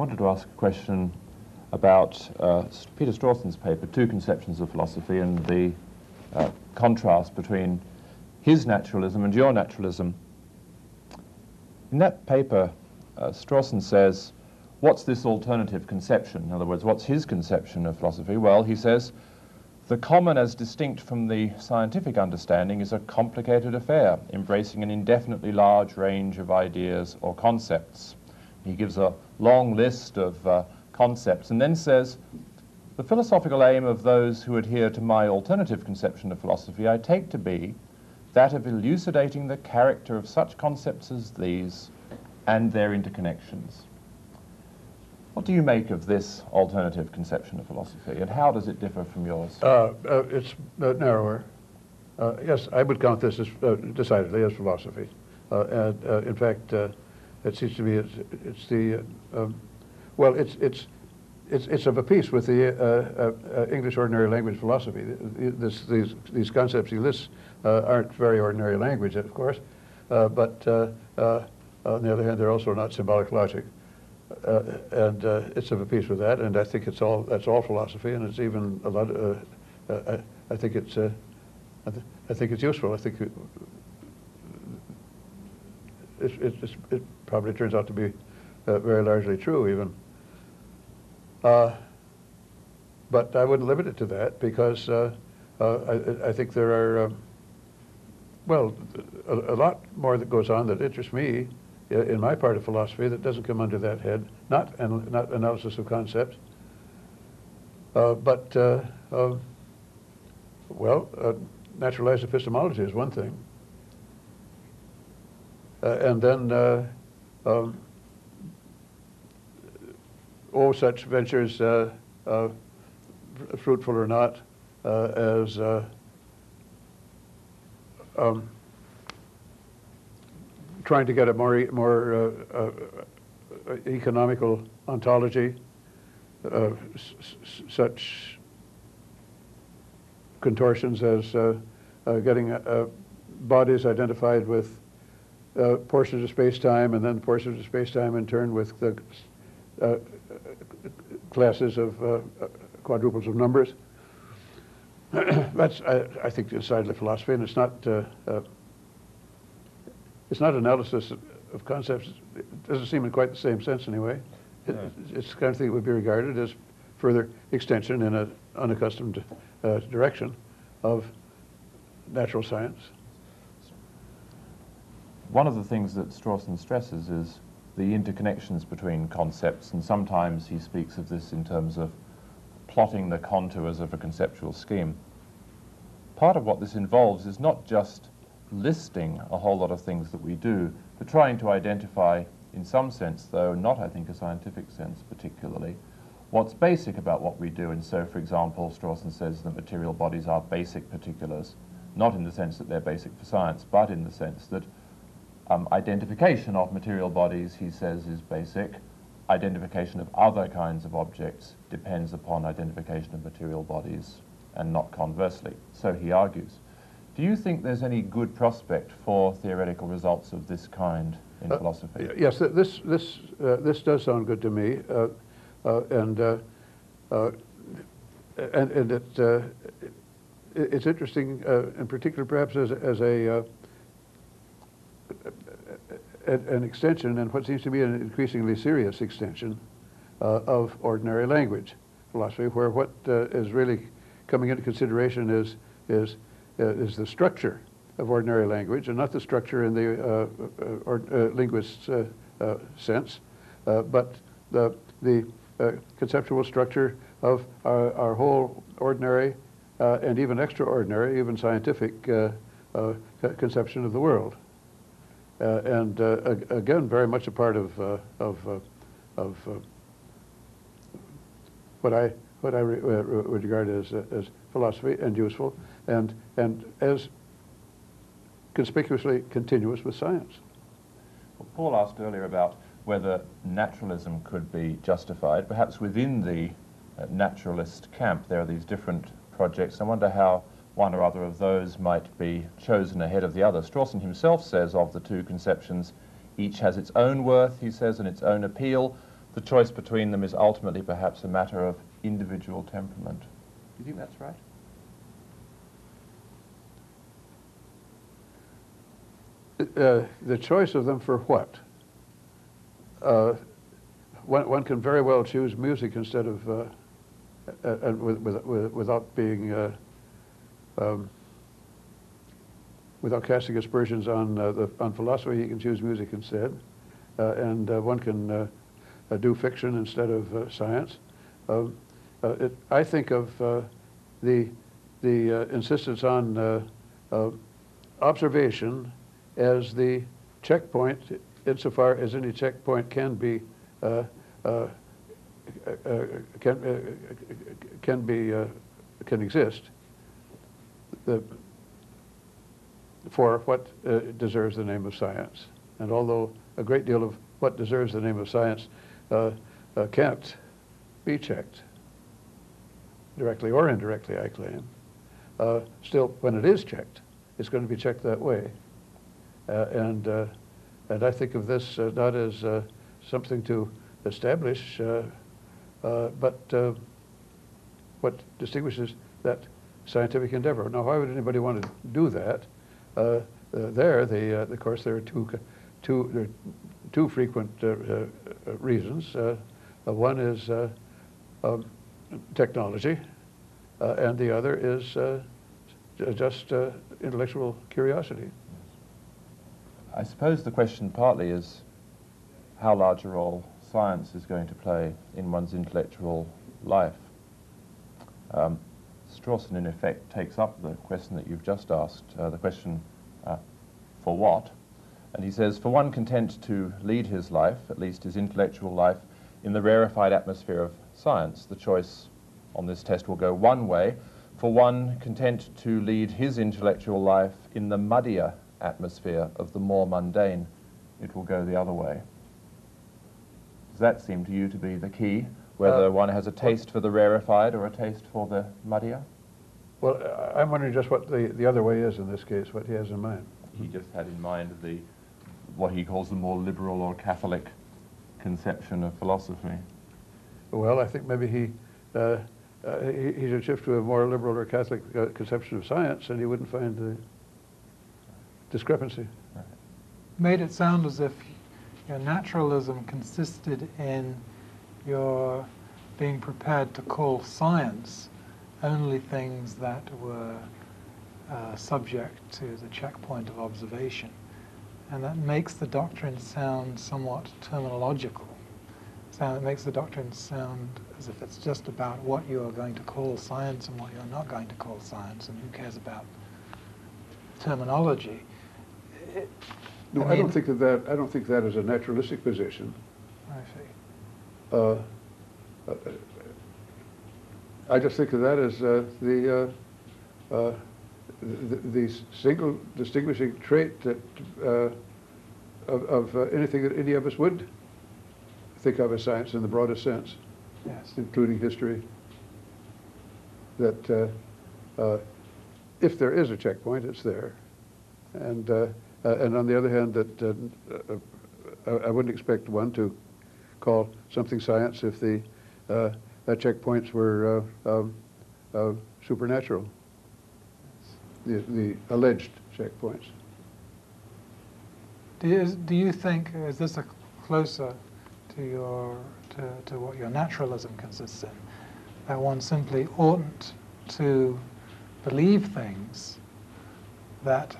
wanted to ask a question about Peter Strawson's paper, Two Conceptions of Philosophy, and the contrast between his naturalism and your naturalism. In that paper, Strawson says, what's this alternative conception? In other words, what's his conception of philosophy? Well, he says, the common as distinct from the scientific understanding is a complicated affair, embracing an indefinitely large range of ideas or concepts. He gives a long list of concepts and then says, the philosophical aim of those who adhere to my alternative conception of philosophy I take to be that of elucidating the character of such concepts as these and their interconnections. What do you make of this alternative conception of philosophy, and how does it differ from yours? It's narrower. Yes, I would count this as decidedly as philosophy. And in fact, it seems to me it's the well, it's of a piece with the English ordinary language philosophy. These concepts he lists aren't very ordinary language, of course, but on the other hand, they're also not symbolic logic. And it's of a piece with that, and I think that's all philosophy, and it's even a lot. I think it's useful. I think it probably turns out to be very largely true, even. But I wouldn't limit it to that because I think there are well a lot more that goes on that interests me in my part of philosophy that doesn't come under that head, not analysis of concepts, but naturalized epistemology is one thing, and then such ventures, fruitful or not, as trying to get a more economical ontology, such contortions as getting bodies identified with portions of space-time, and then portions of space-time in turn with the classes of quadruples of numbers. That's, I think, decidedly philosophy, and it's not analysis of concepts. It doesn't seem in quite the same sense anyway. It's the kind of thing that would be regarded as further extension in an unaccustomed direction of natural science. One of the things that Strawson stresses is the interconnections between concepts, and sometimes he speaks of this in terms of plotting the contours of a conceptual scheme. Part of what this involves is not just listing a whole lot of things that we do, but trying to identify, in some sense, though not, I think, a scientific sense particularly, what's basic about what we do. And so, for example, Strawson says that material bodies are basic particulars, not in the sense that they're basic for science, but in the sense that identification of material bodies, he says, is basic. Identification of other kinds of objects depends upon identification of material bodies, and not conversely. So he argues. Do you think there's any good prospect for theoretical results of this kind in philosophy? Yes, this does sound good to me, and it's interesting, in particular, perhaps as an extension, and what seems to be an increasingly serious extension of ordinary language philosophy, where what is really coming into consideration is the structure of ordinary language, and not the structure in the linguist's sense, but the conceptual structure of our whole ordinary and even extraordinary, even scientific conception of the world. And again, very much a part of what I would regard as philosophy, and useful, and as conspicuously continuous with science. Well, Paul asked earlier about whether naturalism could be justified. Perhaps within the naturalist camp there are these different projects. I wonder how one or other of those might be chosen ahead of the other. Strawson himself says of the two conceptions, each has its own worth, he says, and its own appeal, the choice between them is ultimately perhaps a matter of individual temperament. Do you think that's right? The choice of them for what? One can very well choose music instead of, without being, without casting aspersions on philosophy. He can choose music instead, and one can do fiction instead of science. I think of the insistence on observation as the checkpoint, insofar as any checkpoint can be can exist for what deserves the name of science. And although a great deal of what deserves the name of science can't be checked directly or indirectly, I claim, still, when it is checked, it's going to be checked that way. And I think of this not as something to establish, but what distinguishes that scientific endeavor. Now, why would anybody want to do that? Of course, there are two frequent reasons. One is technology, and the other is just intellectual curiosity. I suppose the question partly is how large a role science is going to play in one's intellectual life. Strawson, in effect, takes up the question that you've just asked, the question, for what? And he says, for one content to lead his life, at least his intellectual life, in the rarefied atmosphere of science, the choice on this test will go one way. For one content to lead his intellectual life in the muddier atmosphere of the more mundane, it will go the other way. Does that seem to you to be the key, whether one has a taste for the rarefied or a taste for the muddier? Well, I'm wondering just what the other way is in this case, what he has in mind. He just had in mind what he calls the more liberal or Catholic conception of philosophy. Well, I think maybe he should shift to a more liberal or Catholic conception of science, and he wouldn't find the discrepancy. Right. Made it sound as if your naturalism consisted in your being prepared to call science only things that were subject to the checkpoint of observation. And that makes the doctrine sound somewhat terminological. It makes the doctrine sound as if it's just about what you are going to call science and what you're not going to call science, and who cares about terminology. No, I don't think that is a naturalistic position. I see. I just think of that as the single distinguishing trait that of anything that any of us would think of as science in the broadest sense, Yes. including history. That if there is a checkpoint, it's there, and on the other hand, that I wouldn't expect one to call something science if the checkpoints were supernatural. The alleged checkpoints. Do you think, is this a closer to what your naturalism consists in, that one simply oughtn't to believe things that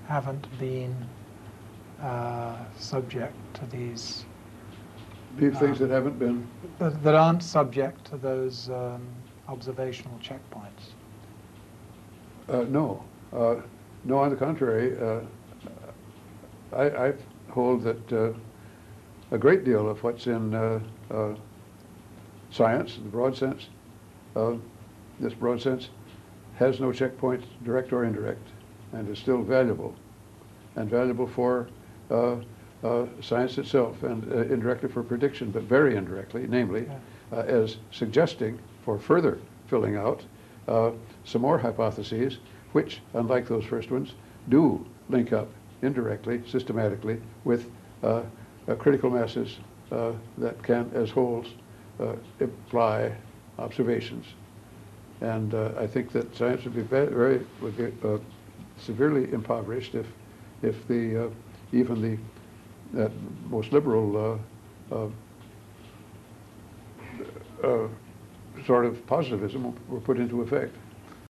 haven't been subject to these... Believe things that haven't been... That aren't subject to those observational checkpoints? No. No, on the contrary, I hold that a great deal of what's in science, in the broad sense, this broad sense, has no checkpoint, direct or indirect, and is still valuable, and valuable for science itself, and indirectly for prediction, but very indirectly, namely, as suggesting for further filling out some more hypotheses, which, unlike those first ones, do link up indirectly, systematically, with critical masses that can, as wholes, imply observations. And I think that science would be severely impoverished if the even the most liberal sort of positivism were put into effect.